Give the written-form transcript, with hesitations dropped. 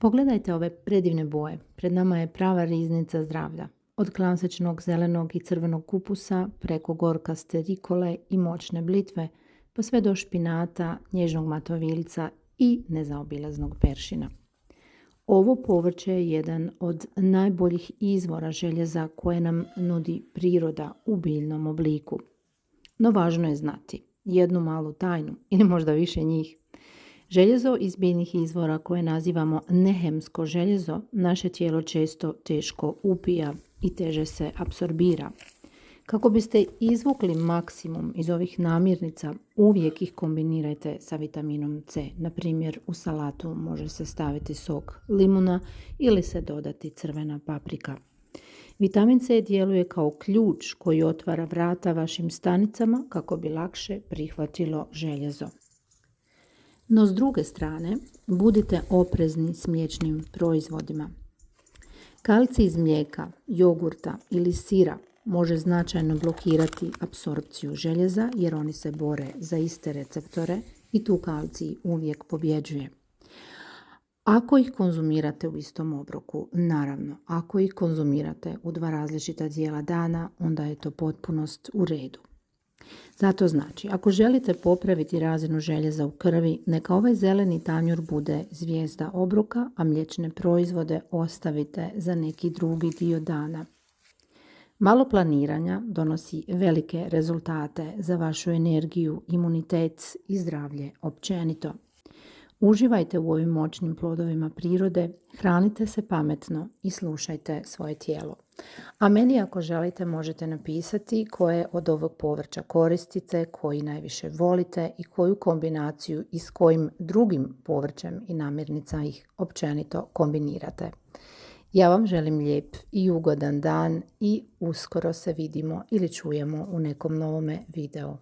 Pogledajte ove predivne boje. Pred nama je prava riznica zdravlja. Od klasičnog zelenog i crvenog kupusa, preko gorkaste rikole i moćne blitve, pa sve do špinata, nježnog matovilca i nezaobilaznog peršina. Ovo povrće je jedan od najboljih izvora željeza koje nam nudi priroda u biljnom obliku. No važno je znati jednu malu tajnu ili možda više njih. Željezo iz biljnih izvora koje nazivamo nehemsko željezo naše tijelo često teško upija i teže se apsorbira. Kako biste izvukli maksimum iz ovih namirnica, uvijek ih kombinirajte sa vitaminom C. Na primjer, u salatu može se staviti sok limuna ili se dodati crvena paprika. Vitamin C djeluje kao ključ koji otvara vrata vašim stanicama kako bi lakše prihvatilo željezo. No s druge strane, budite oprezni s mliječnim proizvodima. Kalcij iz mlijeka, jogurta ili sira može značajno blokirati apsorpciju željeza jer oni se bore za iste receptore i tu kalcij uvijek pobjeđuje. Ako ih konzumirate u istom obroku, naravno, ako ih konzumirate u 2 različita dijela dana, onda je to potpunost u redu. Zato znači, ako želite popraviti razinu željeza u krvi, neka ovaj zeleni tanjur bude zvijezda obroka, a mliječne proizvode ostavite za neki drugi dio dana. Malo planiranja donosi velike rezultate za vašu energiju, imunitet i zdravlje općenito. Uživajte u ovim moćnim plodovima prirode, hranite se pametno i slušajte svoje tijelo. A meni ako želite možete napisati koje od ovog povrća koristite, koji najviše volite i koju kombinaciju i s kojim drugim povrćem i namirnica ih općenito kombinirate. Ja vam želim lijep i ugodan dan i uskoro se vidimo ili čujemo u nekom novome videu.